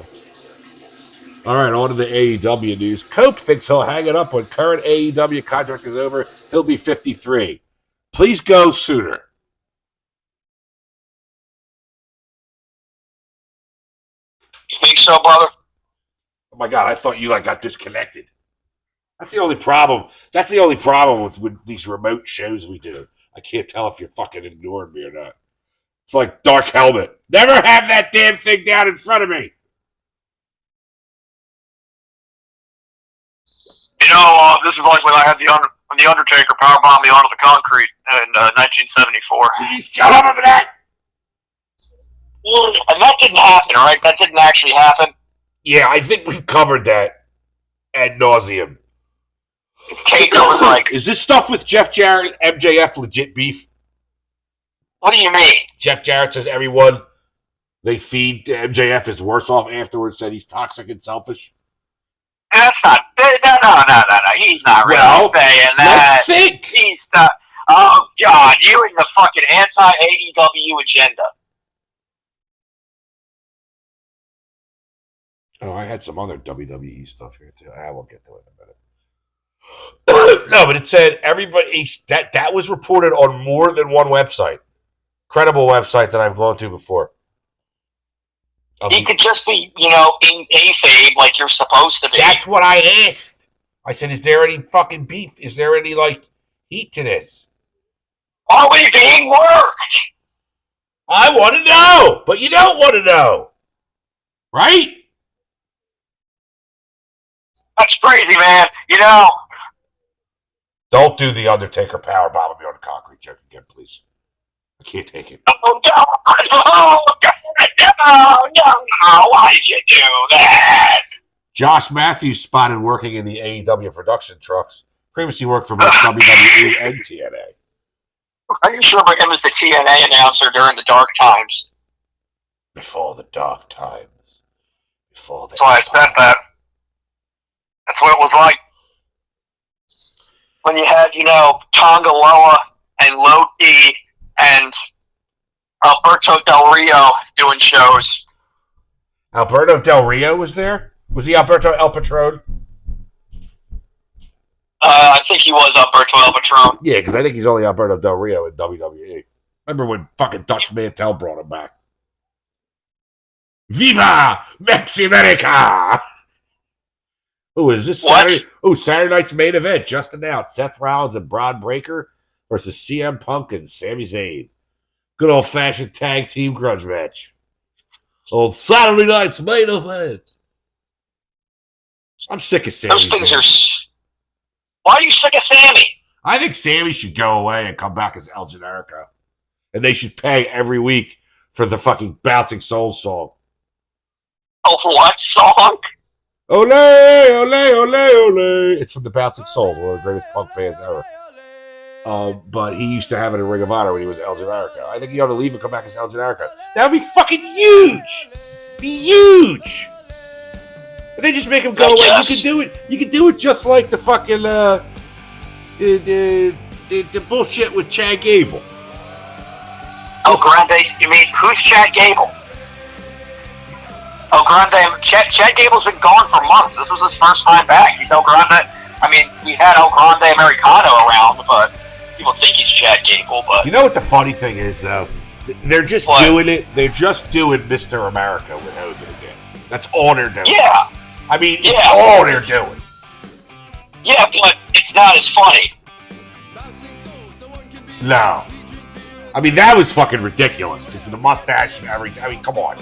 All right, on to the AEW news. Cope thinks he'll hang it up when current AEW contract is over. He'll be 53. Please go sooner. You think so, brother? Oh my God, I thought you got disconnected. That's the only problem. That's the only problem with these remote shows we do. I can't tell if you're fucking ignoring me or not. It's like Dark Helmet. Never have that damn thing down in front of me. You know, this is like when I had the Undertaker powerbombed me onto the concrete in 1974. Shut up over that. And that didn't happen, right? That didn't actually happen. Yeah, I think we've covered that ad nauseum. Taker was like, is this stuff with Jeff Jarrett and MJF legit beef? What do you mean? Jeff Jarrett says everyone they feed to MJF is worse off afterwards, said he's toxic and selfish. That's not. No. He's not really saying that. Let's think. He's not. Oh, God. You and the fucking anti-AEW agenda. Oh, I had some other WWE stuff here, too. I will get to it in a minute. No, but it said everybody that was reported on more than one website. Credible website that I've gone to before. He could just be, in kayfabe like you're supposed to be. That's what I asked. I said, is there any fucking beef? Is there any, heat to this? Are we being worked? I want to know, but you don't want to know. Right? That's crazy, man. Don't do the Undertaker powerbomb me on the concrete joke again, please. I can't take it. Oh, no. Why did you do that? Josh Matthews spotted working in the AEW production trucks. Previously worked for both WWE and TNA. Are you sure him as the TNA announcer during the dark times? Before the dark times. That's why I said that. That's what it was like. When you had, Tonga Loa and Loki and Alberto Del Rio doing shows. Alberto Del Rio was there? Was he Alberto El Patron? I think he was Alberto El Patron. Yeah, because I think he's only Alberto Del Rio in WWE. Remember when fucking Dutch Mantel brought him back? Viva Meximerica! Who is this What? Saturday? Oh, Saturday night's main event just announced: Seth Rollins and Braun Breaker versus CM Punk and Sami Zayn. Good old fashioned tag team grudge match. Old Saturday night's main event. I'm sick of Sami. Those things are. Why are you sick of Sammy? I think Sammy should go away and come back as El Generico, and they should pay every week for the fucking Bouncing Souls song. Oh, what song? Ole, ole, ole, ole. It's from the Bouncing Souls, one of the greatest punk bands ever. But he used to have it in Ring of Honor when he was El Generico. I think he ought to leave and come back as El Generico. That would be fucking huge! Be huge! But they just make him go away. You can do it. You can do it just like the fucking the bullshit with Chad Gable. Oh, Grande. You mean who's Chad Gable? El Grande. Chad Gable's been gone for months. This was his first time back. He's El Grande. I mean, we've had El Grande Americano around, but people think he's Chad Gable. But you know what the funny thing is, though? They're just doing it. They're just doing Mr. America with Hogan again. That's all they're doing. Yeah. I mean, it's all they're doing. Yeah, but it's not as funny. No. I mean, that was fucking ridiculous because of the mustache and everything. I mean, come on.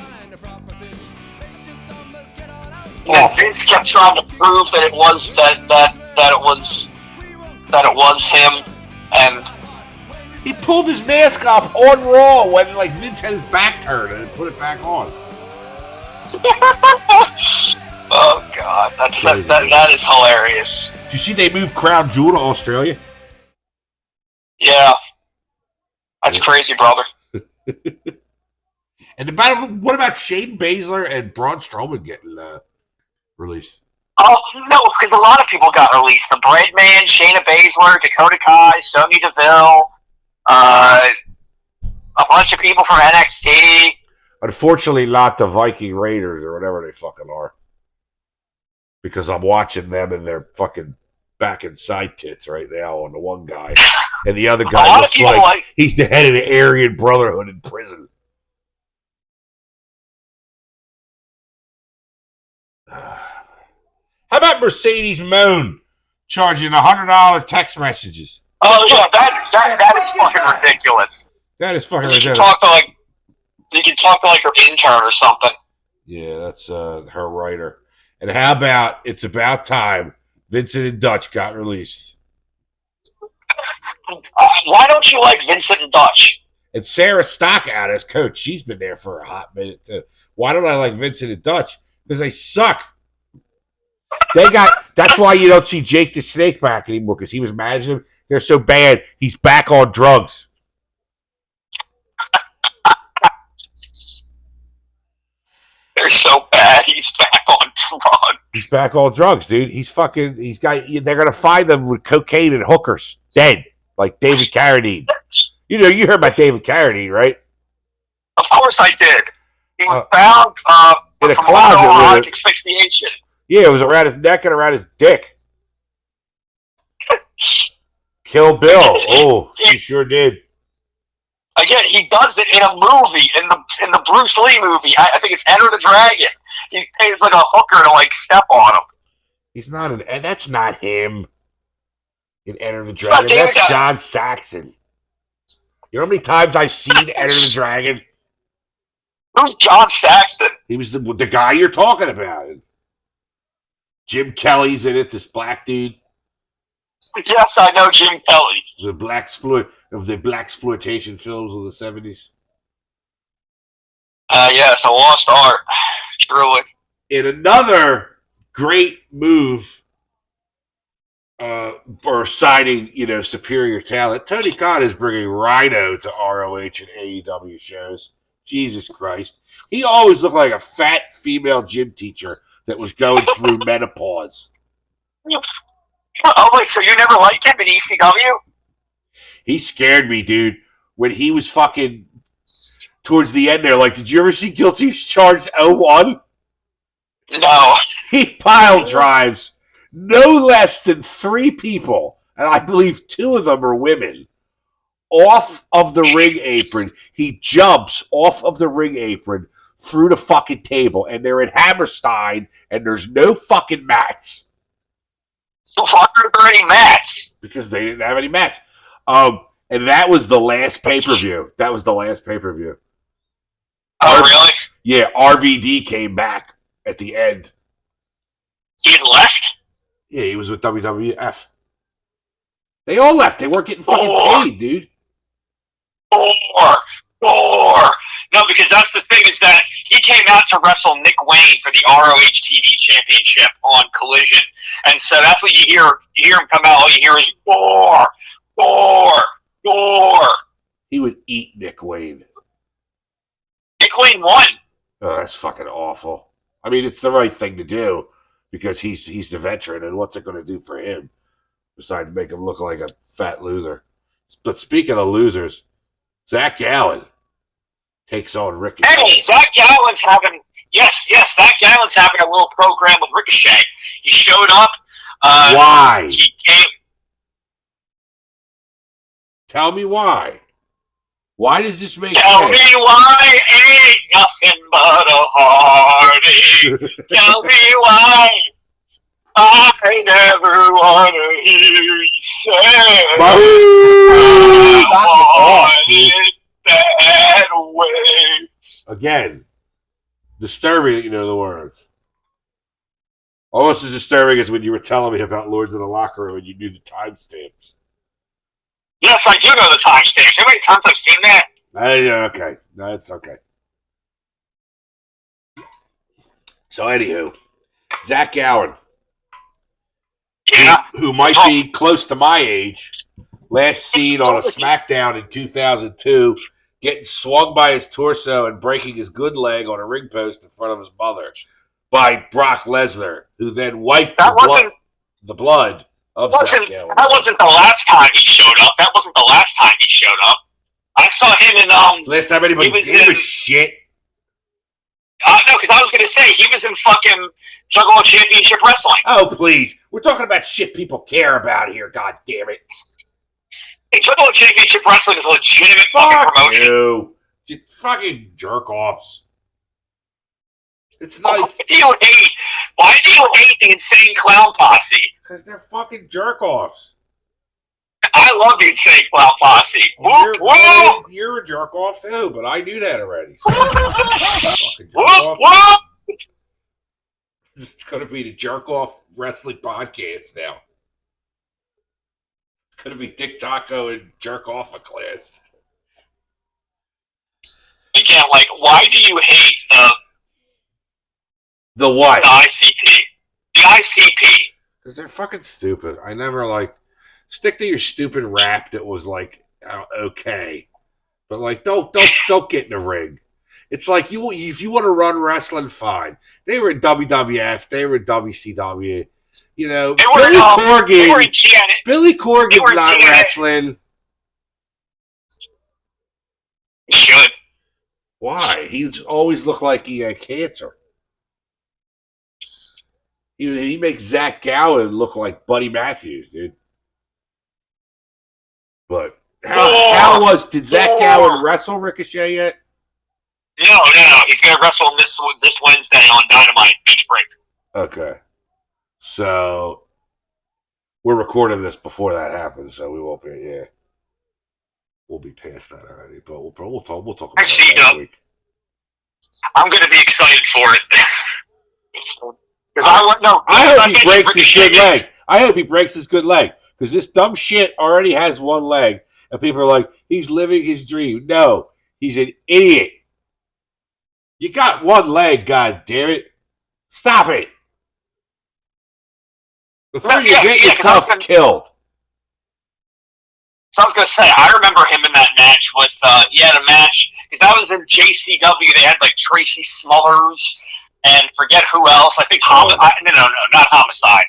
And Vince kept trying to prove that it was that it was him, and he pulled his mask off on Raw when like Vince had his back turned and put it back on. Oh god, that is hilarious. Did you see they moved Crown Jewel to Australia? Yeah, that's crazy, brother. And what about Shane Baszler and Braun Strowman getting released? Oh no, because a lot of people got released. The Bread Man, Shayna Baszler, Dakota Kai, Sonya Deville, a bunch of people from NXT. Unfortunately, not the Viking Raiders or whatever they fucking are. Because I'm watching them and they're fucking back and side tits right now on the one guy. And the other guy looks like he's the head of the Aryan Brotherhood in prison. How about Mercedes Moan charging $100 text messages? Oh yeah, that is fucking ridiculous. That is fucking ridiculous. You can talk to like her intern or something. Yeah, that's her writer. And how about It's About Time? Vincent and Dutch got released. Why don't you like Vincent and Dutch? And Sarah Stockout as coach. She's been there for a hot minute too. Why don't I like Vincent and Dutch? Because they suck. That's why you don't see Jake the Snake back anymore, because he was managing them. They're so bad, he's back on drugs. They're so bad, he's back on drugs. He's back on drugs, dude. They're gonna find them with cocaine and hookers, dead, like David Carradine. You heard about David Carradine, right? Of course I did. He was bound in a closet with asphyxiation. Yeah, it was around his neck and around his dick. Kill Bill. Oh, she sure did. Again, he does it in a movie, in the Bruce Lee movie. I think it's Enter the Dragon. He pays like a hooker to like step on him. He's not and that's not him. In Enter the Dragon, that's John Saxon. You know how many times I've seen Enter the Dragon? Who's John Saxon? He was the guy you're talking about. Jim Kelly's in it, this black dude. Yes, I know Jim Kelly. The blaxploitation films of the 70s. Yes, a lost art. Truly. In another great move for signing, superior talent, Tony Khan is bringing Rhino to ROH and AEW shows. Jesus Christ. He always looked like a fat female gym teacher that was going through menopause. Oh, wait, so you never liked him in ECW? He scared me, dude. When he was fucking towards the end there, like, did you ever see Guilty as Charged 01? No. He pile drives no less than 3 people, and I believe 2 of them are women, off of the ring apron. He jumps off of the ring apron through the fucking table, and they're in Hammerstein, and there's no fucking mats. So why aren't there any mats? Because they didn't have any mats. And that was the last pay-per-view. Oh, really? Yeah, RVD came back at the end. He had left? Yeah, he was with WWF. They all left. They weren't getting fucking paid, dude. No, because that's the thing is that he came out to wrestle Nick Wayne for the ROH TV Championship on Collision, and so that's what you hear. You hear him come out. All you hear is Gore. He would eat Nick Wayne. Nick Wayne won. Oh, that's fucking awful. I mean, it's the right thing to do because he's the veteran, and what's it going to do for him besides make him look like a fat loser? But speaking of losers, Zach Gallen takes on Ricochet. Hey, Zach Gallen's having Zach Gallen's having a little program with Ricochet. He showed up. Why? He came. Tell me why. Why does this make Tell sense? me why ain't nothing but a heartache. Tell me why I never wanna hear you say I want it that way. Again, disturbing that you know the words. Almost as disturbing as when you were telling me about Lords of the Locker Room and you knew the timestamps. Yes, I do know the timestamps. How many times I've seen that? Okay. No, it's okay. So, anywho, Zach Gallen, Yeah. who might be close to my age, last seen on a SmackDown in 2002, getting swung by his torso and breaking his good leg on a ring post in front of his mother by Brock Lesnar, who then wiped the blood of Zach Gallen. That wasn't the last time he showed up. I saw him in Last time anybody gave a shit. No, because I was going to say he was in fucking Juggalo Championship Wrestling. Oh, please. We're talking about shit people care about here, god damn it. Hey, Juggalo Championship Wrestling is a legitimate fucking promotion. You. Just fucking jerk-offs. It's like... Why do you hate the Insane Clown Posse? Because they're fucking jerk-offs. I love the Insane Clown Posse. You're a jerk-off too, but I knew that already. So fucking jerk-off. It's going to be the jerk-off wrestling podcast now. It's going to be Dick Taco and jerk-off a class. Again, like, why do you hate the what? The ICP. The ICP. Because they're fucking stupid. I never stick to your stupid rap that was okay, but don't get in the ring. It's like if you want to run wrestling, fine. They were in WWF, they were in WCW. You know, Billy Corgan's not wrestling. He should. Why? He's always looked like he had cancer. He makes Zach Gallen look like Buddy Matthews, dude. But did Zach Gallen wrestle Ricochet yet? No. He's going to wrestle him this Wednesday on Dynamite Beach Break. Okay. So we're recording this before that happens, so we won't be. Yeah, we'll be past that already. But we'll talk about it next week. I'm going to be excited for it because I hope he breaks his good leg. I hope he breaks his good leg. Because this dumb shit already has one leg. And people are like, he's living his dream. No, he's an idiot. You got one leg, god damn it. Stop it. Before you get yourself killed. So I was going to say, I remember him in that match with, he had a match, because that was in JCW. They had Tracy Smothers and forget who else. I think, no, not Homicide.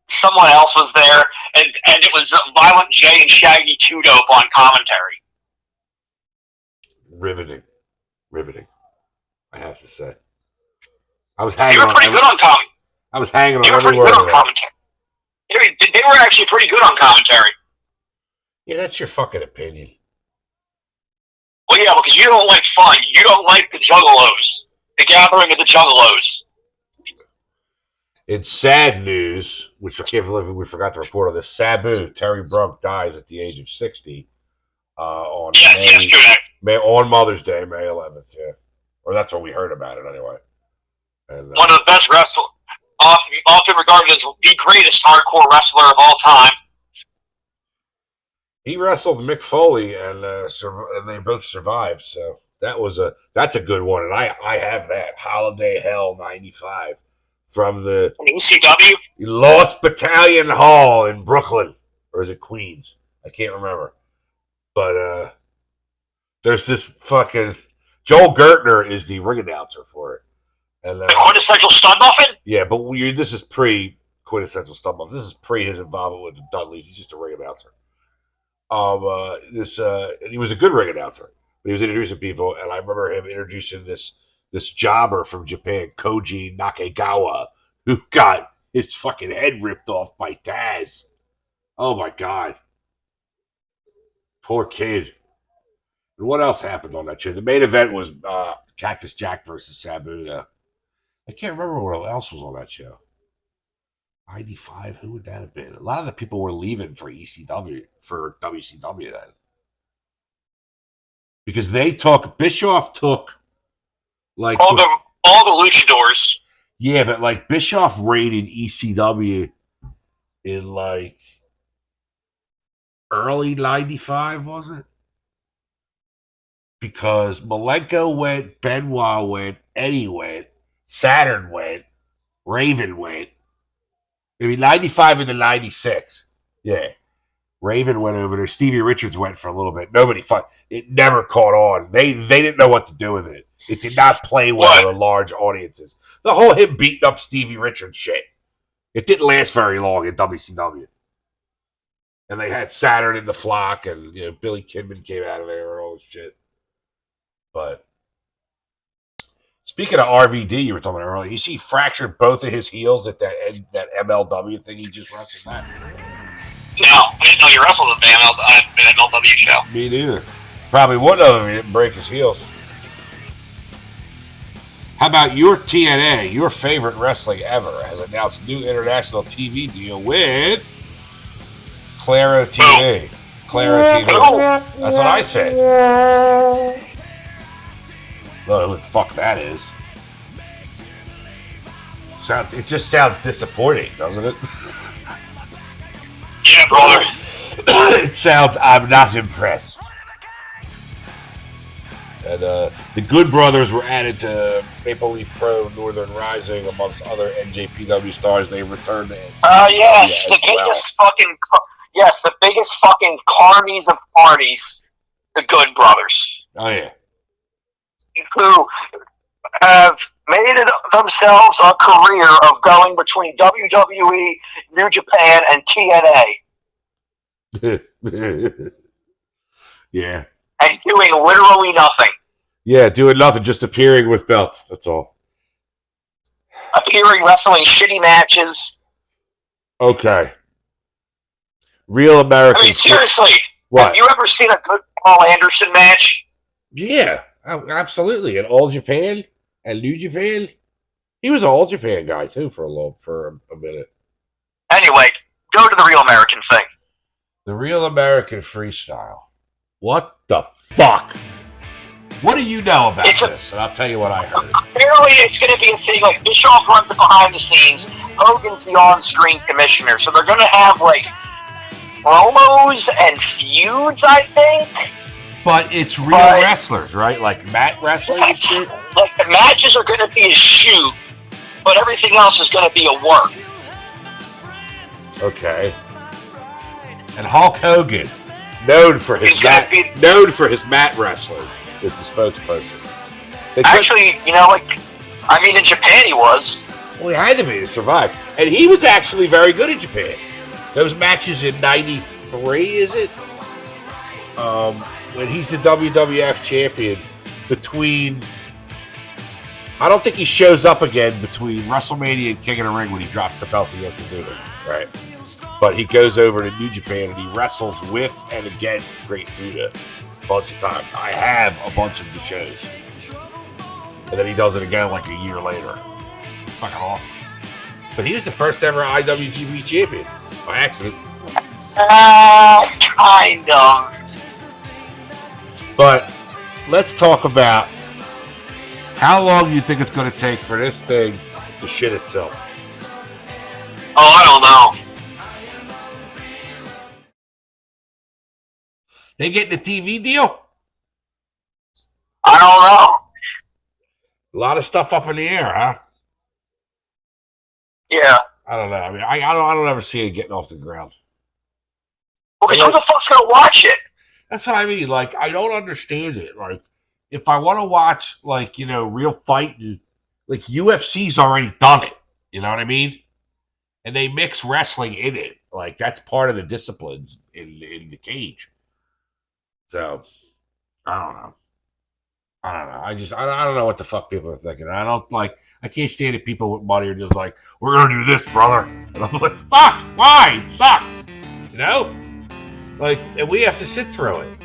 Someone else was there, and it was Violent J and Shaggy Two Dope on commentary. Riveting. I have to say, I was hanging. They were pretty good on commentary. I was hanging on. They were pretty good on commentary. They were actually pretty good on commentary. Yeah, that's your fucking opinion. Well, yeah, because you don't like fun. You don't like the Juggalos, the gathering of the Juggalos. In sad news, which I can't believe we forgot to report on this, Sabu, Terry Brunk, dies at the age of 60 on on Mother's Day, May 11th, yeah. Or that's when we heard about it, anyway. And, one of the best wrestlers, often regarded as the greatest hardcore wrestler of all time. He wrestled Mick Foley, and they both survived, so that's a good one, and I have that, Holiday Hell 95. From the ECW? Lost Battalion Hall in Brooklyn. Or is it Queens? I can't remember. But there's this fucking... Joel Gertner is the ring announcer for it. And, the Quintessential Stud Muffin? Yeah, but this is pre-Quintessential Stud Muffin. This is pre his involvement with the Dudleys. He's just a ring announcer. And he was a good ring announcer. But he was introducing people, and I remember him introducing this jobber from Japan, Koji Nakagawa, who got his fucking head ripped off by Taz. Oh my God. Poor kid. And what else happened on that show? The main event was Cactus Jack versus Sabu. I can't remember what else was on that show. ID5, who would that have been? A lot of the people were leaving for ECW, for WCW then. Because Bischoff took like all the luchadors. Yeah, but like Bischoff raided ECW in like early 95, was it? Because Malenko went, Benoit went, Eddie went, Saturn went, Raven went. Maybe 95 into 96. Yeah. Raven went over there. Stevie Richards went for a little bit. It never caught on. They didn't know what to do with it. It did not play well in large audiences. The whole him beating up Stevie Richards shit. It didn't last very long in WCW. And they had Saturn in the flock, and Billy Kidman came out of there and all this shit. But speaking of RVD, you were talking about earlier, you see he fractured both of his heels at that MLW thing he just wrestled at. No, I didn't know you wrestled at the MLW show. Me neither. Probably one of them, he didn't break his heels. How about your TNA, your favorite wrestling ever, has announced new international TV deal with Claro TV. Claro TV. That's what I said. Well, who the fuck that is. It just sounds disappointing, doesn't it? Yeah, brother. It sounds, I'm not impressed. And the Good Brothers were added to Maple Leaf Pro, Northern Rising, amongst other NJPW stars. They've returned to yes, the biggest fucking carnies of parties, the Good Brothers. Oh, yeah. Who have made themselves a career of going between WWE, New Japan, and TNA. Yeah. And doing literally nothing. Yeah, doing nothing, just appearing with belts. That's all. Appearing, wrestling shitty matches. Okay. Real American. I mean, seriously. What? Have you ever seen a good Paul Anderson match? Yeah, absolutely. In All Japan and New Japan. He was an All Japan guy, too, for a minute. Anyway, go to the Real American thing. The Real American Freestyle. What the fuck? What do you know about this? And I'll tell you what I heard. Apparently, it's going to be a thing like Bischoff runs it behind the scenes. Hogan's the on-screen commissioner. So they're going to have, like, promos and feuds, I think. But it's real wrestlers, right? Like mat wrestling and shit? Like, the matches are going to be a shoot, but everything else is going to be a work. Okay. And Hulk Hogan, known for his mat wrestling, is the spokesperson. Actually, in Japan he was. Well, he had to be to survive. And he was actually very good in Japan. Those matches in 93, is it? When he's the WWF champion, I don't think he shows up again between WrestleMania and King of the Ring when he drops the belt to Yokozuna, right? But he goes over to New Japan and he wrestles with and against Great Muta a bunch of times. I have a bunch of the shows. And then he does it again like a year later. It's fucking awesome. But he was the first ever IWGP champion by accident. Kind of. But let's talk about how long do you think it's going to take for this thing to shit itself? Oh, I don't know. They getting a TV deal? I don't know. A lot of stuff up in the air, huh? Yeah. I don't know. I mean, I don't ever see it getting off the ground. Because who the fuck's gonna watch it? That's what I mean. Like, I don't understand it. Like, if I want to watch, like, you know, real fighting, like UFC's already done it. You know what I mean? And they mix wrestling in it. Like, that's part of the disciplines in the cage. So, I don't know. I don't know what the fuck people are thinking. I can't stand it. People with money are just like, we're going to do this, brother. And I'm like, fuck, why? It sucks. You know? Like, and we have to sit through it.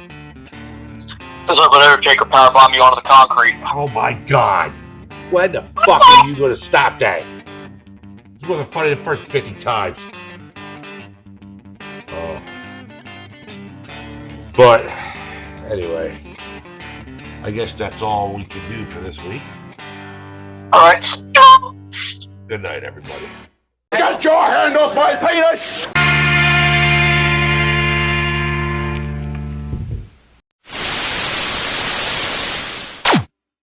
Because I'm gonna take a power bomb you onto the concrete. Oh my God. When the fuck are you going to stop that? It's more than funny the first 50 times. Oh. But, anyway. I guess that's all we can do for this week. All right. Good night, everybody. Get your hand off my penis!